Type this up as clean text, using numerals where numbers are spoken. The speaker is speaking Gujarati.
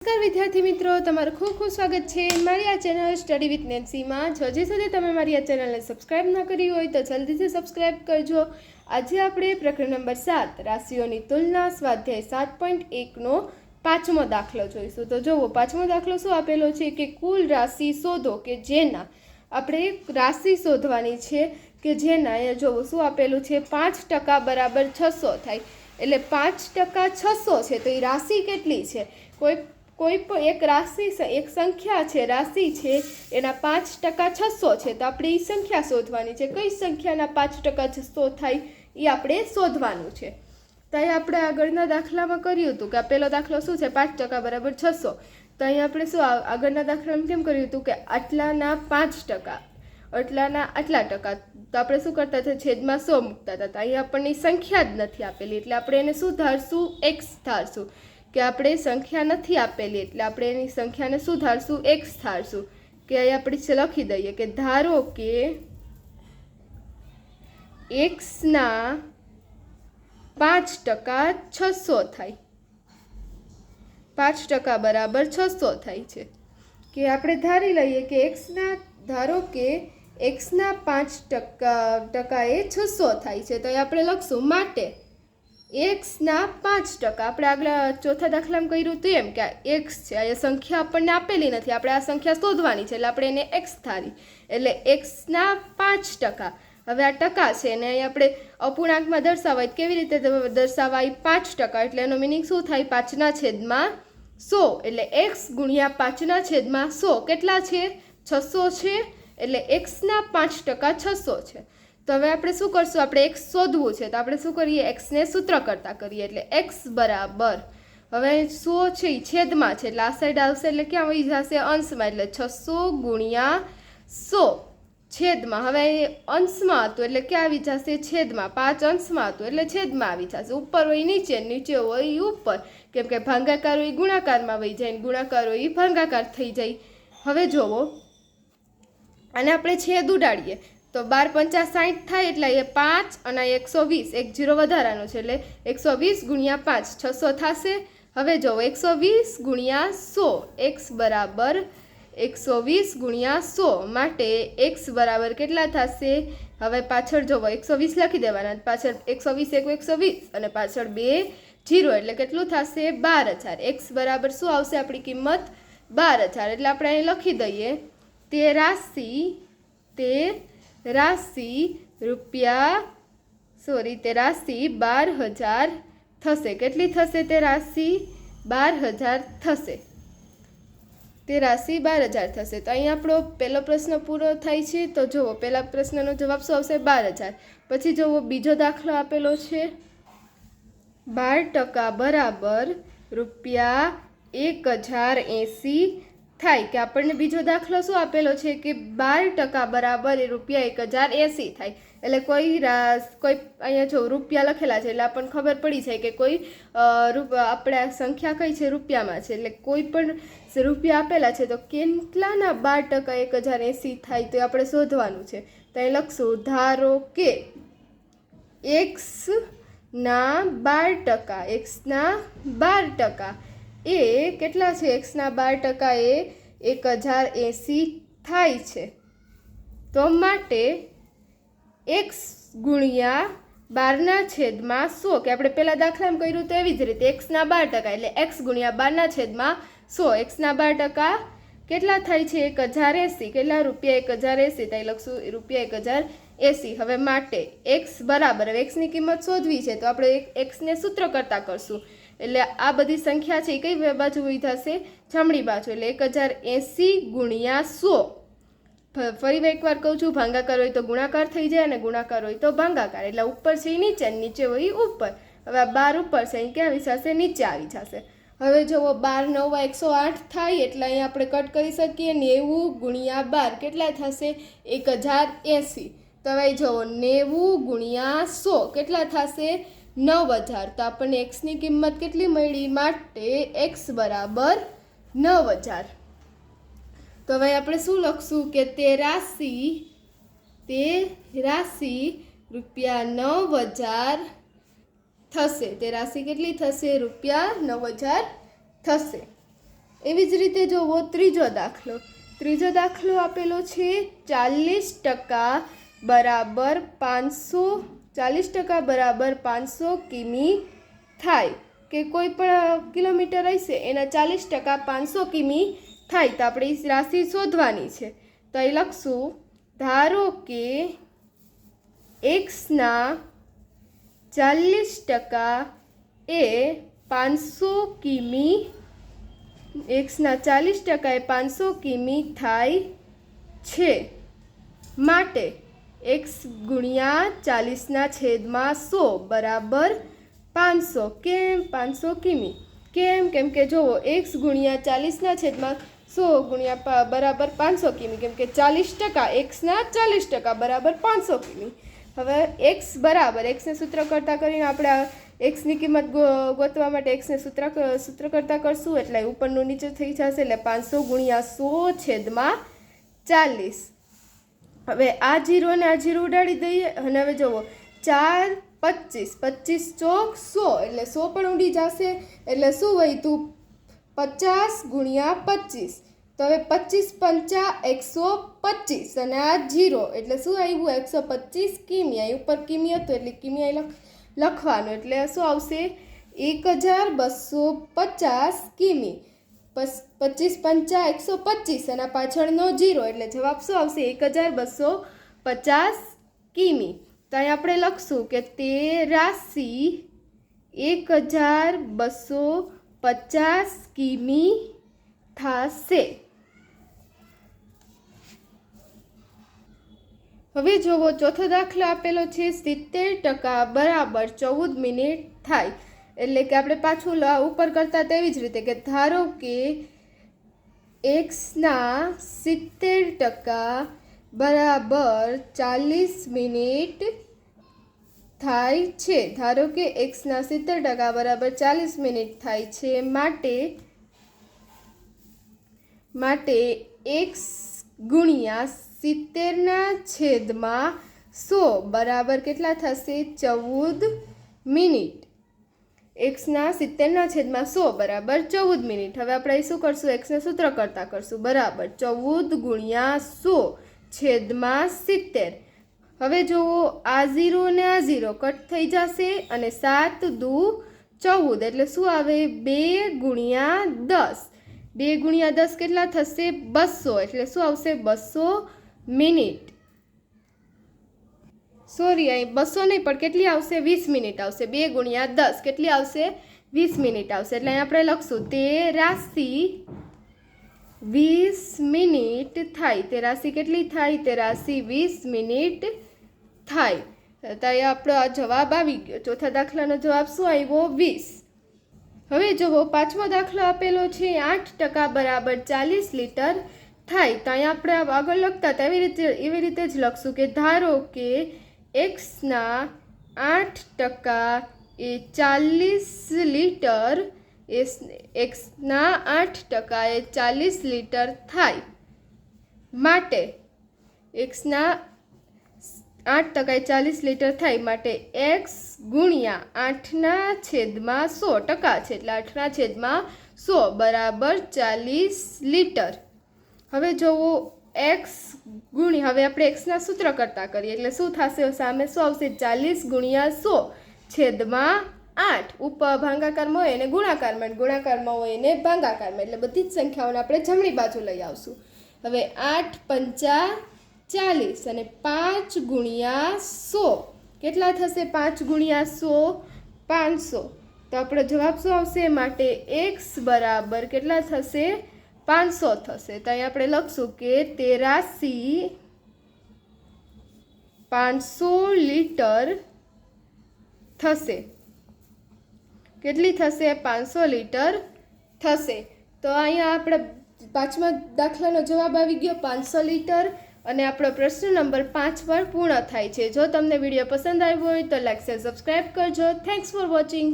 નમસ્કાર વિદ્યાર્થી મિત્રો, તમારું ખૂબ ખૂબ સ્વાગત છે મારી આ ચેનલ સ્ટડી વિથ નેન્સીમાં. જો હજી સુધી તમે મારી આ ચેનલને સબસ્ક્રાઇબ ન કરી હોય તો જલ્દીથી સબસ્ક્રાઇબ કરજો. આજે આપણે પ્રકરણ નંબર 7 રાશિઓની તુલના સ્વાધ્યાય 7.1નો પાંચમો દાખલો જોઈશું. તો જુઓ, પાંચમો દાખલો શું આપેલો છે કે કુલ રાશિ શોધો કે જેના આપણે રાશિ શોધવાની છે કે જેના અહીંયા જુઓ શું આપેલું છે 5% બરાબર 600 થાય. એટલે 5% 600 છે તો એ રાશિ કેટલી છે? કોઈ પણ એક રાશિ, એક સંખ્યા છે, રાશિ છે, એના 5% 600 છે તો આપણે એ સંખ્યા શોધવાની છે. કઈ સંખ્યાના 5% 600 થાય એ આપણે શોધવાનું છે. તો અહીં આપણે આગળના દાખલામાં કર્યું હતું કે આ પહેલો દાખલો શું છે 5% બરાબર 600. તો અહીં આપણે શું આગળના દાખલામાં કેમ કર્યું હતું કે આટલાના 5%, આટલાના આટલા ટકા. તો આપણે શું કરતા હતા? છેદમાં 100 મૂકતા હતા. તો અહીં આપણને સંખ્યા જ નથી આપેલી એટલે આપણે એને શું ધારશું? x ધારશું. કે આપણે સંખ્યા નથી આપેલી એટલે આપણે એની સંખ્યાને શું ધારશું? x ધારશું. કે અહીં આપણે લખી દઈએ કે ધારો કે x ના 5% 600 થાય. 5% બરાબર 600 થાય છે. કે આપણે ધારી લઈએ કે ધારો કે x ના 5% એ 600 થાય છે. તો આપણે લખશું માટે x ના 5%. આપણે આગળ ચોથા દાખલામાં કર્યું હતું એમ કે આ x છે, આ સંખ્યા આપણને આપેલી નથી, આપણે આ સંખ્યા શોધવાની છે એટલે આપણે એને x ધારી. એટલે x ના 5%. હવે આ ટકા છે ને અહીં આપણે અપૂર્ણાંકમાં દર્શાવાય. કેવી રીતે દર્શાવાય? 5%. એટલે એનો મિનિંગ શું થાય? 5/100. એટલે x ગુણ્યા 5/100 કેટલા છે? 600 છે. એટલે x ના 5% 600 છે. તો હવે આપણે શું કરશું? આપણે x શોધવું છે તો આપણે શું કરીએ? x ને સૂત્ર કરતા કરીએ. એટલે x બરાબર, હવે 100 છે એ છેદમાં છે એટલે આ સાઈડ આવશે એટલે ક્યાં વહી જશે? અંશમાં. એટલે 600 ગુણ્યા 100 છેદમાં. હવે અંશમાં હતું એટલે ક્યાં આવી જશે? છેદમાં. 5 અંશમાં હતું એટલે છેદમાં આવી જશે. ઉપર હોય નીચે, નીચે હોય ઉપર, કેમ કે ભાગાકાર હોય ગુણાકારમાં વહી જાય, ગુણાકાર હોય ભાગાકાર થઈ જાય. હવે જોવો, અને આપણે છેદ ઉડાડીએ તો 12 × 50 થાય એટલે એ 5 અને 120, એક 0 વધારાનો છે એટલે 120 ગુણ્યા 5 600 થશે. હવે જો 120 ગુણ્યા 100, x બરાબર 120 ગુણ્યા 100 માટે x બરાબર કેટલા થશે? હવે પાછળ જોવો 120 લખી દેવાના, પાછળ 120 × 120 અને પાછળ 2 0 એટલે કેટલું થશે? 12000. x બરાબર શું આવશે આપણી કિંમત? 12000. એટલે આપણે અહીં લખી દઈએ તે રાશિ રૂપિયા 12000 થશે. કેટલી થશે? તે રાશિ 12000 થશે. તે રાશિ 12000 થશે. તો અહીં આપણો પહેલો પ્રશ્ન પૂરો થાય છે. તો જુઓ, પહેલા પ્રશ્નનો જવાબ શું આવશે? 12000. પછી જુઓ બીજો દાખલો આપેલો છે 12% બરાબર રૂપિયા 1080 થાય. કે આપણને બીજો દાખલો શું આપેલો છે કે 12% બરાબર રૂપિયા 1080 થાય. એટલે કોઈ અહીંયા જો રૂપિયા લખેલા છે એટલે આપણને ખબર પડી જાય કે કોઈ આપણે સંખ્યા કઈ છે? રૂપિયામાં છે. એટલે કોઈ પણ રૂપિયા આપેલા છે તો કેટલાના 12% 1080 થાય તો આપણે શોધવાનું છે. તો અહીં લખશું ધારો કે x ના 12% એ કેટલા છે? x ના 12% એ 1080 થાય છે. તો માટે x ગુણ્યા 12/100, કે આપણે પહેલા દાખલામાં કર્યું તો એવી જ રીતે x ના 12% એટલે x ગુણ્યા 12/100. x ના 12% કેટલા થાય છે? 1080. કેટલા? રૂપિયા 1080. તો લખશું રૂપિયા 1080. હવે માટે x બરાબર, હવે x ની કિંમત શોધવી છે તો આપણે x ને સૂત્ર કરતા કરશું. એટલે આ બધી સંખ્યા છે એ કઈ બાજુ વહી થશે? જમણી બાજુ. એટલે 1080 ગુણ્યા 100. ફરી એકવાર કહું છું, ભાગાકાર હોય તો ગુણાકાર થઈ જાય અને ગુણાકાર હોય તો ભાગાકાર. એટલે ઉપર છે એ નીચે, નીચે હોય ઉપર. હવે આ 12 ઉપર છે અહીં ક્યાં આવી જશે? નીચે આવી જશે. હવે જુઓ 12 × 9 = 108 થાય એટલે અહીં આપણે કટ કરી શકીએ. 90 ગુણ્યા 12 કેટલા થશે? 1080. તો હવે જુઓ 90 ગુણ્યા 100 કેટલા થશે? 9000. તો આપણને x ની કિંમત કેટલી મળી? માટે x બરાબર 9000. તો હવે આપણે શું લખશું કે તે રાશિ રૂપિયા 9000 થશે. તે રાશિ કેટલી થશે? રૂપિયા 9000 થશે. એવી જ રીતે જોવો ત્રીજો દાખલો આપેલો છે 40% બરાબર 500 કિમી થાય કે કોઈ પણ કિલોમીટર હશે એના 40% 500 કિમી થાય તો આપણે એ રાશિ શોધવાની છે તો એ લખશું ધારો કે એક્સના 40% એ 500 કિમી એક્સના 40% એ 500 કિમી થાય છે માટે એક્સ ગુણ્યા 40/100 બરાબર 500 કેમ 500 કિમી કેમ કે જુઓ એક્સ ગુણ્યા 40/100 ગુણ્યા બરાબર 500 કિમી કેમ કે 40% એક્સના 40% બરાબર 500 કિમી હવે એક્સ બરાબર એક્સને સૂત્ર કરતાં કરીને આપણે એક્સની કિંમત ગોતવા માટે એક્સને સૂત્ર કરતાં કરશું એટલે ઉપરનું નીચે થઈ જશે એટલે 500 ગુણ્યા 100/40 હવે આ જીરો ને આ જીરો ઉડાડી દઈએ અને હવે જુઓ 4 25 ચોક 100 એટલે 100 પણ ઉડી જશે એટલે શું વધ્યું 50 ગુણ્યા 25 તો હવે 25 × 125 અને આ જીરો એટલે શું આવ્યું 125 કિમી અહીં ઉપર કિમી હતું એટલે કિમી અહીં લખવાનું એટલે શું આવશે 1250 કિમી 25 × 125 અને પાછળનો જીરો એટલે જવાબ શું આવશે 1250 કિમી તો અહીં આપણે લખશું કે તે રાશિ 1250 કિમી થશે હવે જોવો ચોથો દાખલો આપેલો છે 70% બરાબર 14 મિનિટ થાય એટલે કે આપણે પાછું ઉપર કરતા તેવી જ રીતે કે ધારો કે એક્સના 70% બરાબર 40 મિનિટ થાય છે ધારો કે એક્સના 70% બરાબર 40 મિનિટ થાય છે માટે એક્સ ગુણ્યા 70/100 બરાબર કેટલા થશે 14 મિનિટ એક્સના 70/100 બરાબર 14 મિનિટ હવે આપણે શું કરશું એક્સને સૂત્ર કરતાં કરશું બરાબર 14 ગુણ્યા 100/70 હવે જુઓ આ 0 ને આ 0 કટ થઈ જશે અને 7 દુ 14 એટલે શું આવે 2 ગુણ્યા 10 2 ગુણ્યા 10 કેટલા થશે 200 એટલે શું આવશે 200 મિનિટ સોરી અહીં 200 નહીં પણ કેટલી આવશે 20 મિનિટ આવશે 2 ગુણ્યા 10 કેટલી આવશે 20 મિનિટ આવશે એટલે અહીં આપણે લખશું તે રાશિ 20 મિનિટ થાય તે રાશિ કેટલી થાય તે રાશિ 20 મિનિટ થાય તો અહીં આપણો આ જવાબ આવી ગયો ચોથા દાખલાનો જવાબ શું આવ્યો 20 હવે જુઓ પાંચમો દાખલો આપેલો છે 8% બરાબર 40 લીટર થાય તો અહીં આપણે આગળ લખતા હતા એવી રીતે જ લખશું કે ધારો કે એક્સના 8% એ 40 લીટર એક્સના 8% એ 40 લીટર થાય માટે એક્સના 8% એ 40 લીટર થાય માટે એક્સ ગુણ્યા 8/100% છે એટલે 8/100 બરાબર 40 લીટર હવે જુઓ એક્સ ગુણ્યા હવે આપણે એક્સના સૂત્ર કરતાં કરીએ એટલે શું થશે સામે શું આવશે 40 ગુણ્યા 100/8 ઉપર ભાગાકારમાં હોય એને ગુણાકારમાં હોય એને ભાગાકારમાં એટલે બધી જ સંખ્યાઓને આપણે જમણી બાજુ લઈ આવશું હવે 8 × 5 = 40 અને 5 ગુણ્યા 100 કેટલા થશે 5 ગુણ્યા 100 500 તો આપણો જવાબ શું આવશે માટે એક્સ બરાબર કેટલા થશે 500 થશે તો અહીં આપણે લખશું કે તે રાશિ 500 લીટર થશે કેટલી થશે 500 લીટર થશે તો અહીંયા આપણે પાંચમા દાખલાનો જવાબ આવી ગયો 500 લીટર અને આપણો પ્રશ્ન નંબર 5 પર પૂર્ણ થાય છે જો તમને વિડીયો પસંદ આવ્યો હોય તો લાઈક શેર સબસ્ક્રાઈબ કરજો થેન્ક્સ ફોર વોચિંગ